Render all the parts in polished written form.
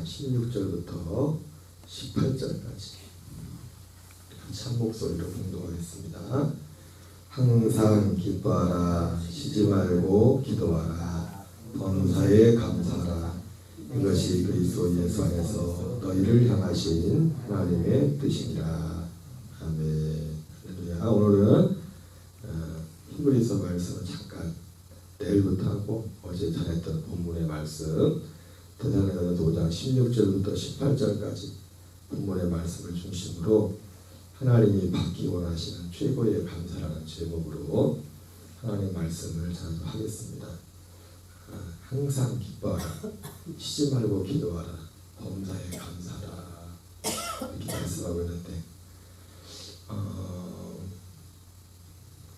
16절부터 18절까지 참 목소리로 공독하겠습니다. 항상 기뻐하라. 쉬지 말고 기도하라. 범사에 감사하라. 이것이 그리스도 예수 안에서 너희를 향하신 하나님의 뜻이니라. 아멘. 할렐루야. 오늘은 히브리서 말씀을 잠깐 내일부터 하고 어제 전했던 본문의 말씀 데살로니가서 5장 16절부터 18절까지 본문의 말씀을 중심으로 하나님이 받기 원하시는 최고의 감사라는 제목으로 하나님의 말씀을 전하겠습니다. 항상 기뻐하라. 쉬지 말고 기도하라. 범사에 감사하라. 이렇게 말씀하고 있는데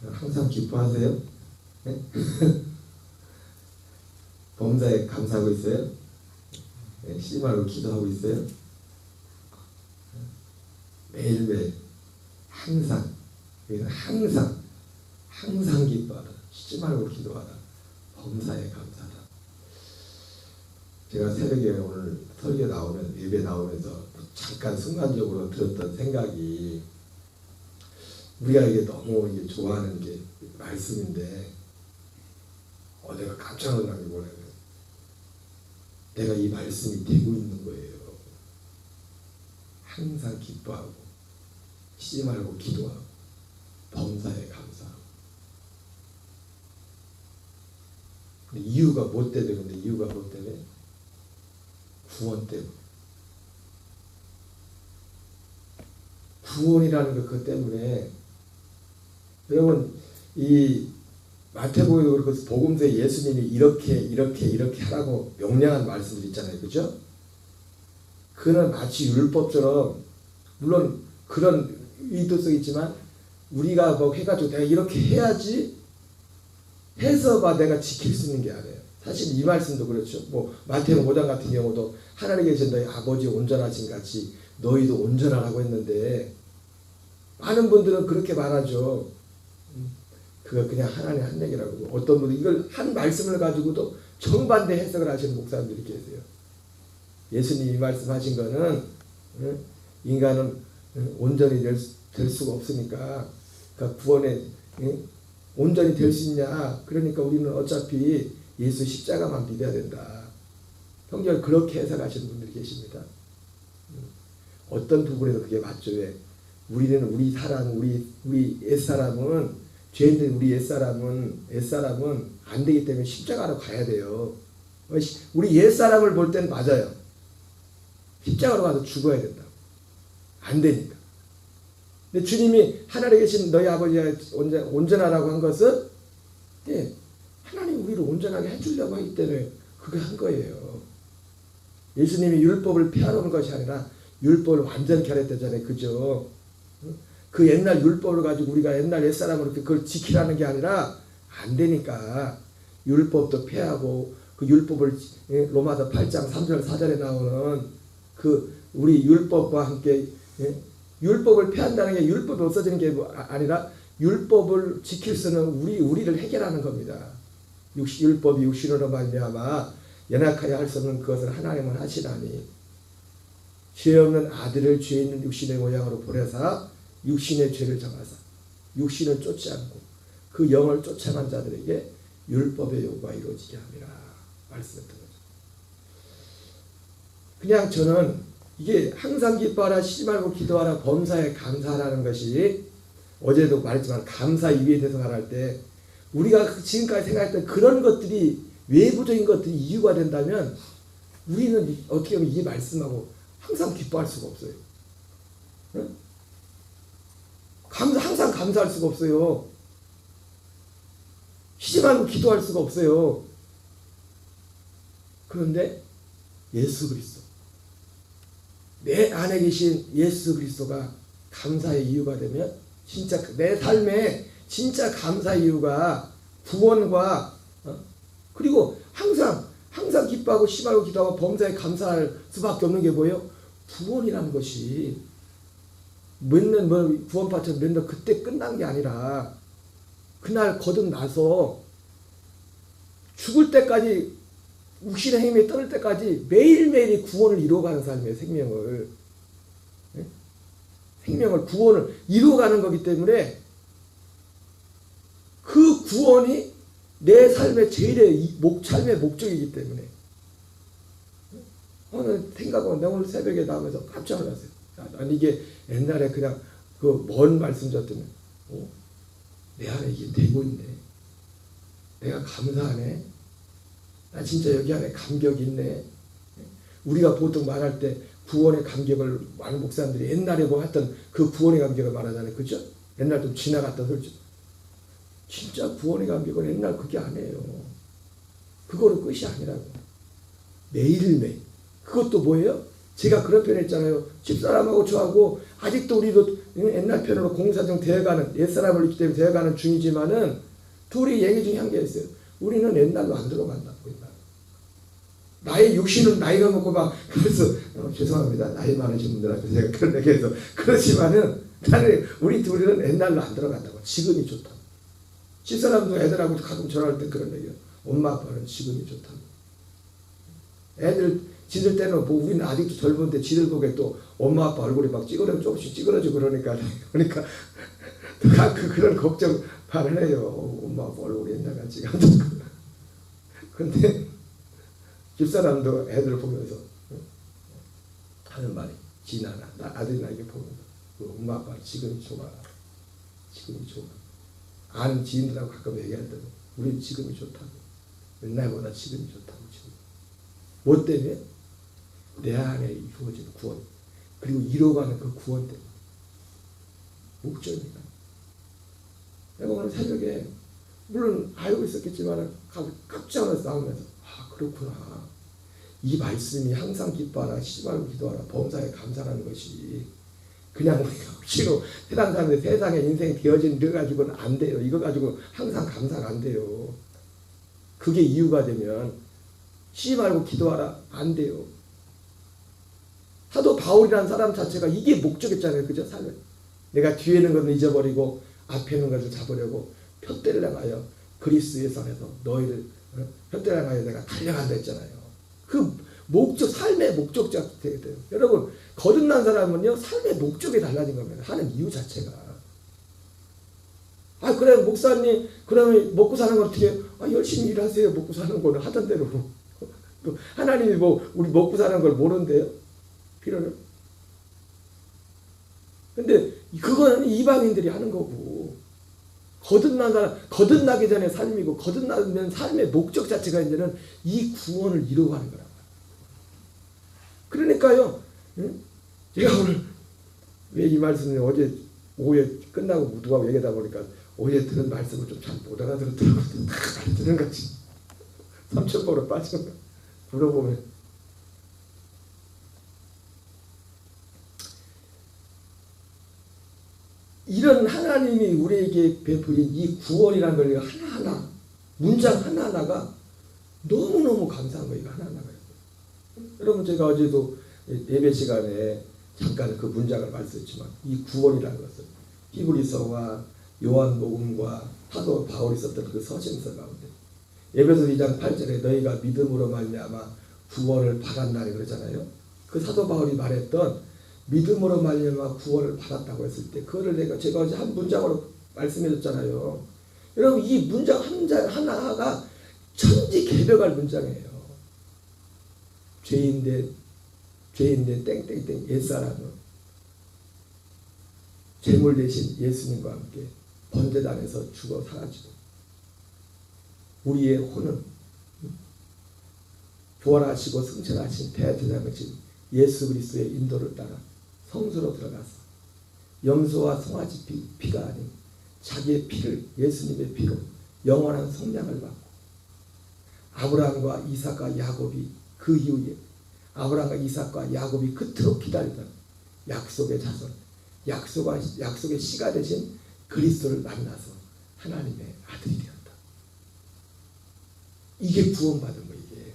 항상 기뻐하세요? 네? 범사에 감사하고 있어요? 네, 쉬지 말고 기도하고 있어요? 매일매일 항상 기뻐하라. 쉬지 말고 기도하라. 범사에 감사하라. 제가 새벽에 오늘 설교 나오면 예배 나오면서 잠깐 순간적으로 들었던 생각이 우리가 이게 너무 이게 좋아하는 게 말씀인데 내가 깜짝 놀란 게 뭐냐면 내가 이 말씀이 되고 있는 거예요. 항상 기뻐하고 쉬지 말고 기도하고 범사에 감사하고. 근데 이유가 뭐 때문에 그런데 이유가 뭐 때문에? 구원 때문에. 구원이라는 것 그것 때문에 여러분 이 마태복음에도 그렇고 복음서에 예수님이 이렇게 하라고 명령한 말씀들 있잖아요. 그죠? 그는 마치 율법처럼 물론 그런 의도성이 있지만 우리가 뭐 해가지고 내가 이렇게 해야지 해서 내가 지킬 수 있는 게 아니에요. 사실 이 말씀도 그렇죠. 뭐 마태복음 5장 같은 경우도 하나님께 계신 너희 아버지 온전하신 같이 너희도 온전하라고 했는데 많은 분들은 그렇게 말하죠. 그거 그냥 하나님의 한 얘기라고. 어떤 분은 이걸 한 말씀을 가지고도 정반대 해석을 하시는 목사님들이 계세요. 예수님이 말씀하신 거는 인간은 온전히 될 수가 없으니까 그러니까 구원에 온전히 될 수 있냐. 그러니까 우리는 어차피 예수 십자가만 믿어야 된다. 성경을 그렇게 해석하시는 분들이 계십니다. 어떤 부분에서 그게 맞죠. 왜? 우리는 우리 옛사람은 죄인들 우리 옛사람은 안 되기 때문에 십자가로 가야 돼요. 우리 옛사람을 볼 때는 맞아요. 십자가로 가서 죽어야 된다. 안 되니까. 근데 주님이 하늘에 계신 너희 아버지가 온전하라고 한 것은 하나님 우리를 온전하게 해주려고 하기 때문에 그거 한 거예요. 예수님이 율법을 폐하는 것이 아니라 율법을 완전히 하랬다잖아요. 그죠? 그 옛날 율법을 가지고 우리가 옛날 옛사람으로 그걸 지키라는 게 아니라 안 되니까 율법도 폐하고 그 율법을 로마서 8장 3절 4절에 나오는 그 우리 율법과 함께 율법을 폐한다는 게 율법이 없어지는 게 아니라 율법을 지킬 수는 우리를 해결하는 겁니다. 율법이 육신으로 말미암아 연약하여 할 수 없는 그것을 하나님은 하시나니 죄 없는 아들을 죄 있는 육신의 모양으로 보내사 육신의 죄를 정하사 육신을 쫓지 않고 그 영을 쫓아간 자들에게 율법의 요구가 이루어지게 함이라 말씀했던 거죠. 그냥 저는 이게 항상 기뻐하라 쉬지 말고 기도하라 범사에 감사하라는 것이 어제도 말했지만 감사 이유에 대해서 말할 때 우리가 지금까지 생각했던 그런 것들이 외부적인 것들이 이유가 된다면 우리는 어떻게 보면 이 말씀하고 항상 기뻐할 수가 없어요. 응? 항상 감사할 수가 없어요. 쉬지 말고 기도할 수가 없어요. 그런데 예수 그리스도 내 안에 계신 예수 그리스도가 감사의 이유가 되면 진짜 내 삶에 진짜 감사의 이유가 구원과 그리고 항상 기뻐하고 쉬지 말고 기도하고 범사에 감사할 수밖에 없는 게 뭐예요? 구원이라는 것이 몇년 구원 받쳐 몇년 그때 끝난 게 아니라 그날 거듭나서 죽을 때까지 육신의 힘이 떠날 때까지 매일매일이 구원을 이루어가는 삶이에요. 생명을 구원을 이루어가는 거기 때문에 그 구원이 내 삶의 삶의 목적이기 때문에 오늘 생각하고 내가 오늘 새벽에 나오면서 깜짝 놀랐어요. 아니 이게 옛날에 그냥 그 먼 말씀이었더니 내 안에 이게 되고 있네. 내가 감사하네. 나 진짜 여기 안에 감격이 있네. 우리가 보통 말할 때 구원의 감격을 많은 목사님들이 옛날에 뭐 했던 그 구원의 감격을 말하잖아요. 그죠? 옛날 좀 지나갔던 솔직히. 진짜 구원의 감격은 옛날 그게 아니에요. 그거는 끝이 아니라고. 매일매일. 그것도 뭐예요? 제가 그런 표현 했잖아요. 집사람하고 저하고 아직도 우리도 옛날 표현으로 공사중 되어가는 옛사람을 있기 때문에 되어가는 중이지만은 둘이 얘기 중에 한 게 있어요. 우리는 옛날로 안 들어간다고. 나의 육신은 나이가 먹고 막 그래서 죄송합니다. 나이 많으신 분들한테 제가 그런 얘기해서 그렇지만은 나는 우리 둘이는 옛날로 안 들어간다고. 지금이 좋다고. 집사람도 애들하고 가끔 전화할 때 그런 얘기예요. 엄마 아빠는 지금이 좋다고. 애들 지들 때는 뭐 우리는 아직도 젊은데 지들 보기에 또 엄마 아빠 얼굴이 막 조금씩 찌그러지고 그러니까 그런 걱정 발언해요. 엄마 아빠 얼굴이 옛날같이 근데 집사람도 애들 보면서 하는 말이 지나나 아들이 나에게 보면서 엄마 아빠 지금이 좋아. 지금이 좋아. 아는 지인들하고 가끔 얘기할 때도 우리 지금이 좋다고. 옛날보다 지금이 좋다고. 지금. 뭐 때문에? 내 안에 이루어지는 구원 그리고 이루어가는 그 구원 때문에 목적입니다. 내가 오늘 새벽에 물론 알고 있었겠지만 깜짝 놀라서 나오면서 그렇구나. 이 말씀이 항상 기뻐하라 쉬지 말고 기도하라 범사에 감사하는 것이 그냥 우리가 억지로 세상 사람들 세상에 인생이 되어진 이거 가지고는 안 돼요. 이거 가지고 항상 감사가 안 돼요. 그게 이유가 되면 쉬지 말고 기도하라 안 돼요. 사도 바울이라는 사람 자체가 이게 목적이었잖아요. 그죠? 삶에 내가 뒤에 있는 것을 잊어버리고 앞에 있는 것을 잡으려고 표대를 향하여 그리스도의 산에서 너희를 표대를 향하여 내가 달려간다 했잖아요. 그 목적, 삶의 목적자가 되게 돼요. 여러분 거듭난 사람은요 삶의 목적이 달라진 겁니다. 하는 이유 자체가. 그래 목사님 그러면 먹고 사는 건 어떻게 열심히 일하세요. 먹고 사는 거는 하던 대로. 하나님이 뭐 우리 먹고 사는 걸 모른대요. 필요는. 근데 그거는 이방인들이 하는 거고 거듭나기 전에 삶이고 거듭나면 삶의 목적 자체가 이제는 이 구원을 이루어가는 거란 말이에요. 그러니까요. 제가 오늘 왜 이 말씀을 어제 오후에 끝나고 누가 얘기하다 보니까 어제 들은 말씀을 좀 잘 못 알아들었더라고요. 다 들은 거지. 삼천포로 빠진 거. 물어보면 이런 하나님이 우리에게 베풀인 이 구원이라는 걸 하나하나 문장 하나하나가 너무너무 감사한 거예요. 하나하나가. 여러분 제가 어제도 예배 시간에 잠깐 그 문장을 말씀했지만 이 구원이라는 것은 히브리서와 요한복음과 사도 바울이 썼던 그 서신서 가운데 에베소 2장 8절에 너희가 믿음으로 말미암아 구원을 받았나니 그러잖아요. 그 사도 바울이 말했던 믿음으로 말미암아 구원을 받았다고 했을 때 그거를 제가 어제 한 문장으로 말씀해줬잖아요. 여러분 이 문장 하나가 천지개벽할 문장이에요. 죄인된 땡땡땡 옛사람은 제물 대신 예수님과 함께 번제단에서 죽어 사라지고 우리의 혼은 부활하시고 승천하신 대제사장이신 예수 그리스도의 인도를 따라 성소로 들어가서 염소와 송아지 피가 아닌 자기의 피를 예수님의 피로 영원한 성량을 받고 아브라함과 이삭과 야곱이 그 이후에 아브라함과 이삭과 야곱이 그토록 기다리던 약속의 자손 약속의 씨가 되신 그리스도를 만나서 하나님의 아들이 되었다. 이게 구원받은 거예요. 이게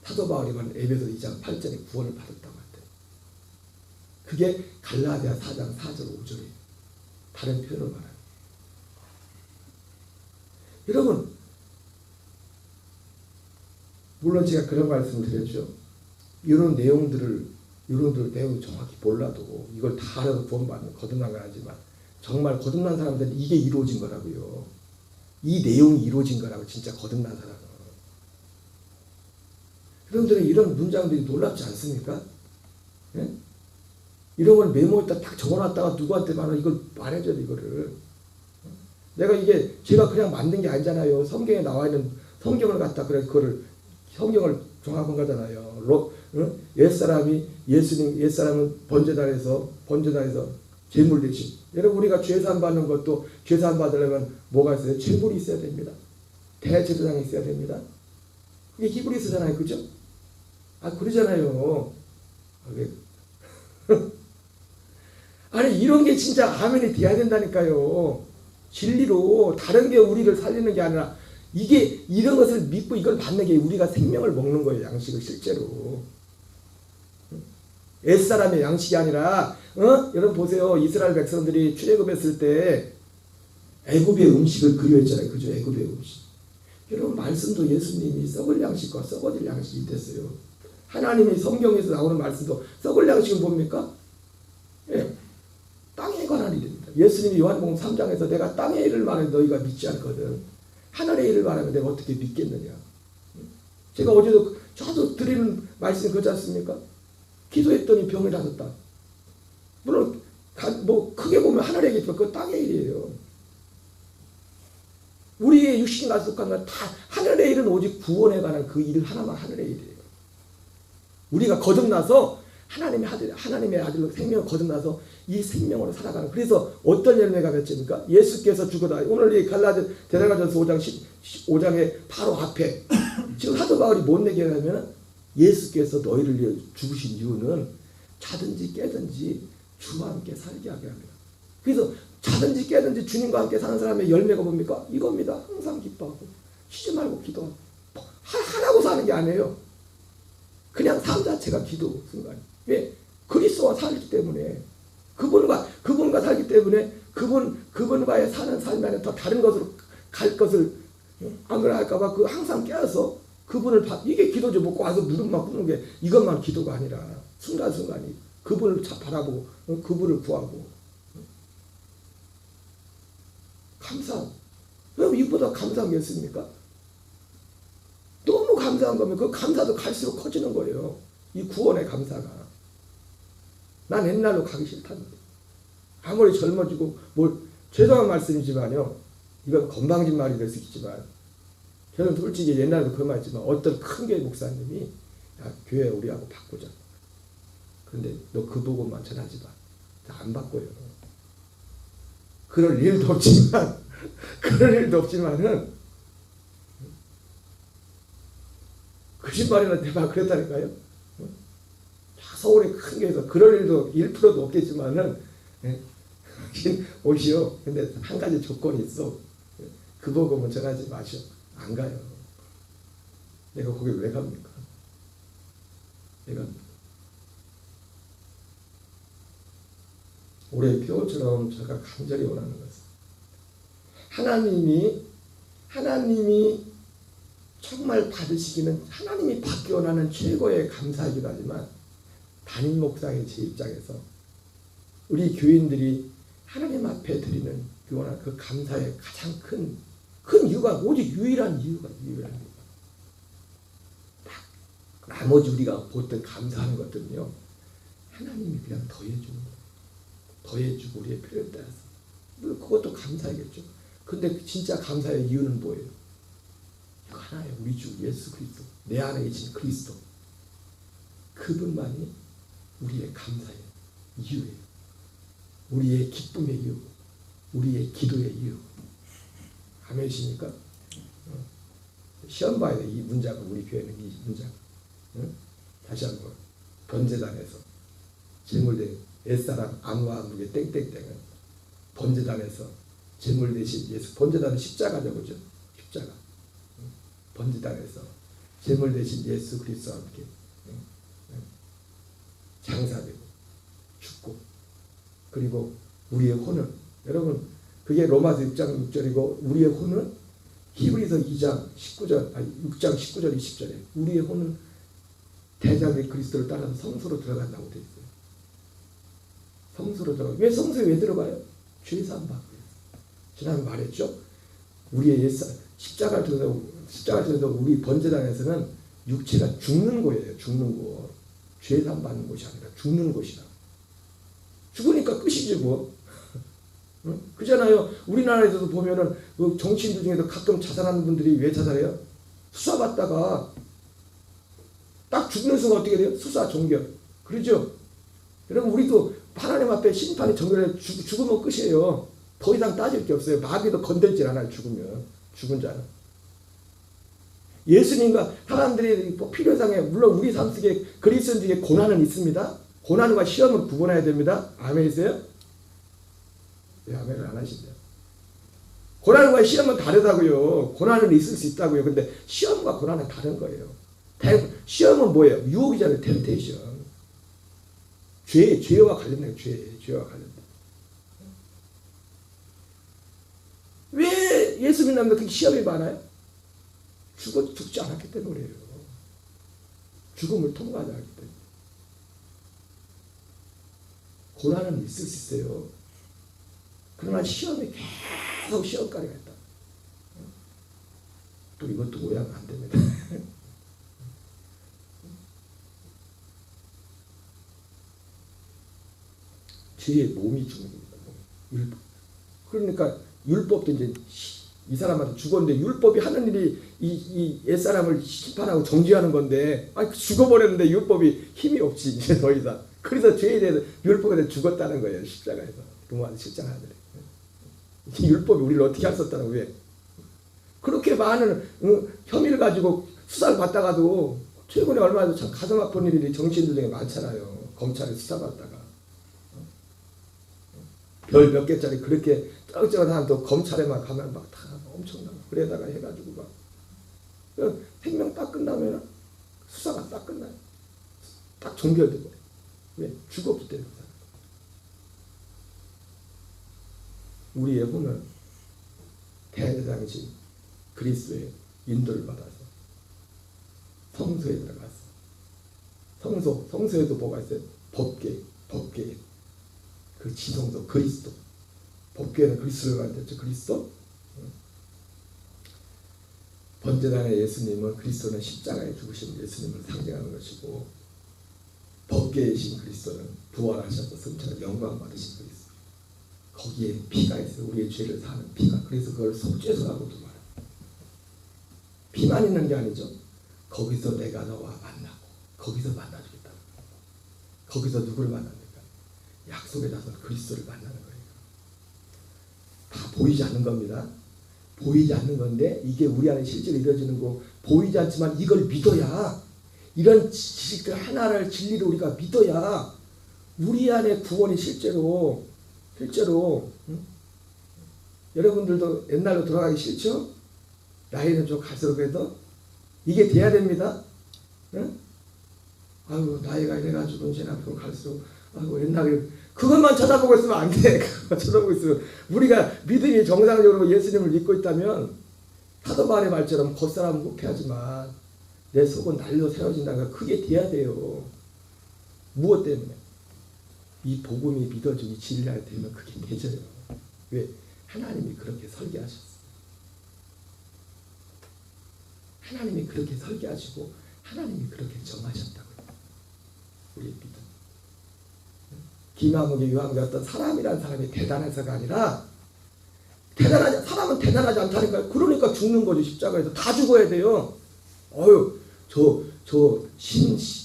사도 바울이 말한 에베소 2장 8절에 구원을 받았다고 할때 그게 갈라디아 4장 4절 5절이에요. 다른 표현으로 말하면 여러분 물론 제가 그런 말씀을 드렸죠. 이런 내용들을 내용 정확히 몰라도 이걸 다 알아서 구원받는 거듭난 건 아니지만 정말 거듭난 사람들은 이게 이루어진 거라고요. 이 내용이 이루어진 거라고 진짜 거듭난 사람은. 여러분들은 이런 문장들이 놀랍지 않습니까? 예? 이런 걸 메모에다 딱 적어놨다가 누구한테 이걸 말해줘야 돼, 이거를. 내가 이게 제가 그냥 만든 게 아니잖아요. 성경에 나와 있는 성경을 갖다 그래 그거를 성경을 종합한 거잖아요. 옛사람은 번제단에서 제물 대신. 여러분 우리가 죄산 받는 것도 죄산 받으려면 뭐가 있어요? 제물이 있어야 됩니다. 대제사장이 있어야 됩니다. 이게 히브리서잖아요, 그죠? 그러잖아요. 아니 이런 게 진짜 아멘이 돼야 된다니까요. 진리로 다른 게 우리를 살리는 게 아니라 이게 이런 것을 믿고 이걸 받는 게 우리가 생명을 먹는 거예요. 양식을 실제로. 옛사람의 양식이 아니라 여러분 보세요. 이스라엘 백성들이 출애굽했을 때 애굽의 음식을 그리워했잖아요. 그죠? 애굽의 음식. 여러분 말씀도 예수님이 썩을 양식과 썩어질 양식이 있댔어요. 하나님이 성경에서 나오는 말씀도 썩을 양식은 뭡니까? 예, 땅에 관한 일입니다. 예수님이 요한복음 3장에서 내가 땅의 일을 말하면 너희가 믿지 않거든. 하늘의 일을 말하면 내가 어떻게 믿겠느냐. 제가 어제도 저도 드리는 말씀이 그렇지 않습니까? 기도했더니 병이 나았다. 물론 크게 보면 하늘의 일이지만 그건 땅의 일이에요. 우리의 육신이 나속한 건 다 하늘의 일은 오직 구원에 관한 그 일 하나만 하늘의 일이에요. 우리가 거듭나서 하나님의 아들로 생명을 거듭나서 이 생명으로 살아가는. 그래서 어떤 열매가 맺힙니까? 예수께서 죽어다. 오늘 이 데살로니가전서 5장의 바로 앞에 지금 사도 바울이 뭔 얘기하냐면 예수께서 너희를 위해 죽으신 이유는 자든지 깨든지 주와 함께 살게 하게 합니다. 그래서 자든지 깨든지 주님과 함께 사는 사람의 열매가 뭡니까? 이겁니다. 항상 기뻐하고 쉬지 말고 기도하고 하라고 사는 게 아니에요. 그냥 삶 자체가 기도 순간. 왜? 그리스도와 살기 때문에 그분과 살기 때문에 그분과의 사는 삶 안에 더 다른 것으로 갈 것을 안 그래 할까봐 항상 깨어서 그분을 이게 기도죠. 먹고 와서 무릎만 꿇는 게 이것만 기도가 아니라 순간순간이 그분을 바라보고 그분을 구하고 감사. 여러분 이보다 감사한 게 있습니까? 너무 감사한 거면 그 감사도 갈수록 커지는 거예요. 이 구원의 감사가. 난 옛날로 가기 싫다는데. 아무리 젊어지고 죄송한 말씀이지만요. 이건 건방진 말이 될 수 있지만 저는 솔직히 옛날에도 그런 말 했지만 어떤 큰 교회 목사님이 야 교회 우리하고 바꾸자. 그런데 너 그 복음만 전하지 마. 안 바꿔요. 그럴 일도 없지만은 거짓말이나 대박 그랬다니까요. 서울의 큰 교회에서 그럴 일도 1%도 없겠지만은 오시오. 근데 한 가지 조건이 있어. 그 복음은 전하지 마시오. 안 가요. 내가 거기 왜 갑니까? 올해 표처럼 제가 간절히 원하는 것은 하나님이 정말 받으시기는 하나님이 받기 원하는 최고의 감사이기도 하지만 담임 목사의 제 입장에서 우리 교인들이 하나님 앞에 드리는 그 감사의 가장 큰 이유가 오직 유일한 이유가 나머지 우리가 보통 감사하는 것들은요 하나님이 그냥 더해주고 우리의 필요에 따라서 물론 그것도 감사이겠죠. 근데 진짜 감사의 이유는 뭐예요? 이거 하나예요. 우리 주 예수 그리스도, 내 안에 계신 그리스도, 그분만이 우리의 감사의 이유예요. 우리의 기쁨의 이유, 우리의 기도의 이유. 아멘이십니까? 시험 봐야 돼. 이 문장은 우리 교회는 이 문장. 다시 한번 번제단에서 제물된 옛사람 안와 무게 땡땡땡은 번제단에서 제물 대신 예수. 번제단은 십자가죠, 그죠? 십자가. 번제단에서 제물 대신 예수 그리스도와 함께 장사되고 죽고 그리고 우리의 혼은 여러분 그게 로마서 6장 6절이고 우리의 혼은 히브리서 2장 19절, 아니 6장 19절 20절에 우리의 혼은 대장의 그리스도를 따라서 성소로 들어간다고 되어 있어요. 성소로 들어가. 왜 성소에 왜 들어가요? 죄 사함 받고. 지난번에 말했죠. 우리의 십자가를 통해서 우리 번제단에서는 육체가 죽는 거예요. 죽는 거. 죄 사함 받는 곳이 아니라 죽는 곳이다. 죽으니까 끝이지 뭐. 응? 그잖아요. 우리나라에서도 보면은 그 정치인들 중에도 가끔 자살하는 분들이 왜 자살해요? 수사받다가 딱 죽는 순간 어떻게 돼요? 수사 종결. 그러죠? 여러분 우리도 하나님 앞에 심판이 정결해 죽으면 끝이에요. 더 이상 따질 게 없어요. 마귀도 건들질 않아요. 죽은 자는. 예수님과 사람들이 필요상에 물론 우리 삶 속에 그리스도인들에게 고난은 있습니다. 고난과 시험을 구분해야 됩니다. 아멘이세요? 네, 아멘을 안 하신대요. 고난과 시험은 다르다고요. 고난은 있을 수 있다고요. 근데 시험과 고난은 다른 거예요. 시험은 뭐예요? 유혹이잖아요. 템테이션. 죄와 관련된 죄와 관련된. 왜 예수 믿는 사람들 그렇게 시험이 많아요? 죽지 않았기 때문이에요. 죽음을 통과하지 않았기 때문에. 고난은 있을 수 있어요. 그러나 시험이 계속 시험거리가 있다. 또 이것도 오해하면 안 됩니다. 죄의 몸이 죽는 겁니다. 율법. 그러니까 율법도 이제 이 사람한테 죽었는데 율법이 하는 일이 이 옛사람을 심판하고 정죄하는 건데 죽어버렸는데 율법이 힘이 없지 이제 더 이상. 그래서 죄에 대해서 율법에 대해 죽었다는 거예요. 십자가에서. 로마서 7장 하더래. 율법이 우리를 어떻게 할 수 없다는 왜? 그렇게 많은 혐의를 가지고 수사를 받다가도 최근에 얼마 전에 참 가슴 아픈 일이 정치인들 중에 많잖아요. 검찰에 수사받다가. 별 몇 개짜리 그렇게 쩌글쩌글 하면 또 검찰에만 가면 막 다 엄청나. 그래다가 해가지고 막 생명 딱 끝나면 수사가 딱 끝나요. 딱 종결되고. 왜? 죽었기 때문에. 우리의 혼은 대장이신 그리스도의 인도를 받아서 성소에 들어갔어. 성소에도 뭐가 있어요? 법궤. 그 지성소 그리스도. 법궤는 그리스도를 만들었죠. 그리스도. 번제단의 예수님은 그리스도는 십자가에 죽으신 예수님을 상징하는 것이고 법궤이신 그리스도는 부활하셔서 승천을 영광 받으신 그리스도. 거기에 피가 있어요. 우리의 죄를 사는 피가. 그래서 그걸 속죄소라고도 말해요. 피만 있는 게 아니죠. 거기서 내가 너와 만나고 거기서 만나주겠다. 거기서 누구를 만납니까? 약속에 나서 그리스도를 만나는 거예요. 다 보이지 않는 겁니다. 보이지 않는 건데 이게 우리 안에 실제로 이루어지는 거 보이지 않지만 이걸 믿어야 이런 지식들 하나를 진리를 우리가 믿어야 우리 안에 구원이 실제로 응? 여러분들도 옛날로 돌아가기 싫죠? 나이는 좀 갈수록 해도 이게 돼야 됩니다. 응? 아유 나이가 이래가지고 이제 앞으로 갈수록 아이고 옛날에 그것만 쳐다보고 있으면 안 돼. 그것만 쳐다보고 있으면 우리가 믿음이 정상적으로 예수님을 믿고 있다면 사도 바울의 말처럼 겉사람은 굽해하지만 내 속은 날로 새어진다는 거 그게 돼야 돼요. 무엇 때문에? 이 복음이 믿어지고 진리가 되면 그게 되져요. 왜? 하나님이 그렇게 설계하셨어요. 하나님이 그렇게 설계하시고 하나님이 그렇게 정하셨다고요. 우리의 믿음. 김한국의 유황자 어떤 사람이라는 사람이 대단해서가 아니라 사람은 대단하지 않다니까요. 그러니까 죽는 거죠. 십자가에서 다 죽어야 돼요. 어휴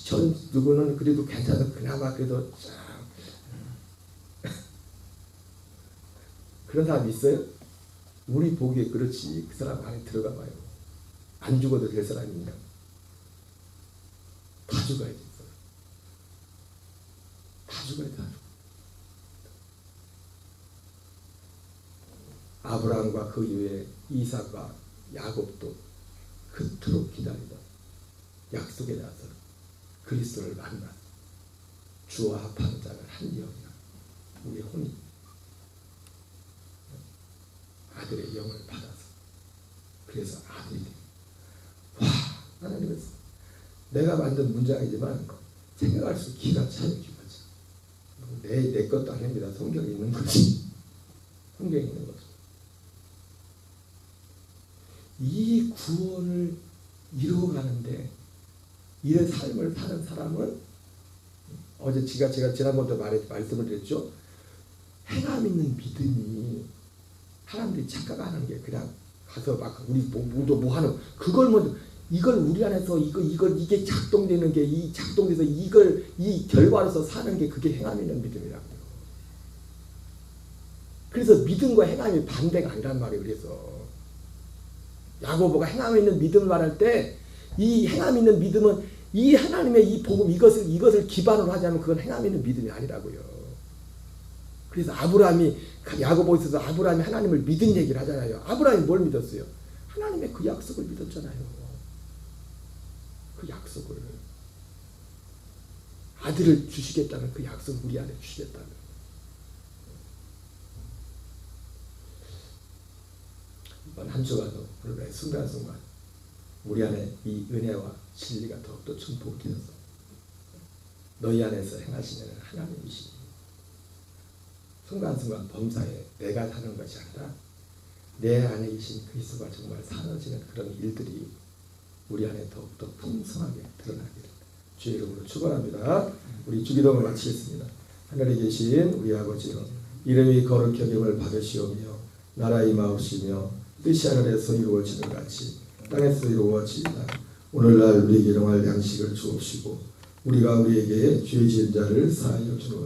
전 누구는 그래도 괜찮아. 그나마 그래도 그런 사람 있어요? 우리 보기에 그렇지. 그 사람 안에 들어가 봐요. 안 죽어도 될 사람입니다. 다 죽어야 돼. 다 죽어야 돼. 아브라함과 그 이후에 이삭과 야곱도 그토록 기다리던 약속에 나서 그리스도를 만나 주와 합하는 자는 한이여라. 우리 혼이 아들의 영을 받아서 그래서 아들이 돼. 와, 하나님은 내가 만든 문장이지만 생각할수록 기가 차요. 기가 차. 내 것도 아닙니다. 성경에 있는 거지. 성경에 있는 거죠. 이 구원을 이루어가는데 이런 삶을 사는 사람은 어제 제가 지난번에 말씀을 드렸죠. 행함 있는 믿음이 사람들이 착각하는 게 그냥 가서 막 우리 뭐 하는 그걸 먼저 이걸 우리 안에서 이게 작동되는 게 이 작동돼서 이 결과로서 사는 게 그게 행함 있는 믿음이라고요. 그래서 믿음과 행함이 반대가 아니란 말이에요. 그래서 야고보가 행함 있는 믿음을 말할 때 이 행함 있는 믿음은 이 하나님의 이 복음 이것을 기반으로 하지 않으면 그건 행함 있는 믿음이 아니라고요. 그래서 아브라함이 야고보에 있어서 아브라함이 하나님을 믿은 얘기를 하잖아요. 아브라함이 뭘 믿었어요? 하나님의 그 약속을 믿었잖아요. 그 약속을 아들을 주시겠다는 그 약속 우리 안에 주시겠다는 이번 한 주간도 오늘의 순간순간 우리 안에 이 은혜와 진리가 더욱더 증폭되어서 너희 안에서 행하시는 하나님이시니 순간순간 범사에 내가 사는 것이 아니라 내 안에 계신 그리스도가 정말 사라지는 그런 일들이 우리 안에 더욱더 풍성하게 드러나기를 주의 이름으로 축원합니다. 우리 주기도를 마치겠습니다. 하늘에 계신 우리 아버지여 이름이 거룩히 여김을 받으시오며 나라 임하옵시며 뜻이 하늘에서 이루어지는 같이 땅에서 이루어지이다. 오늘날 우리에게 일용할 양식을 주옵시고 우리가 우리에게 죄 지은 자를 사하여 주노라.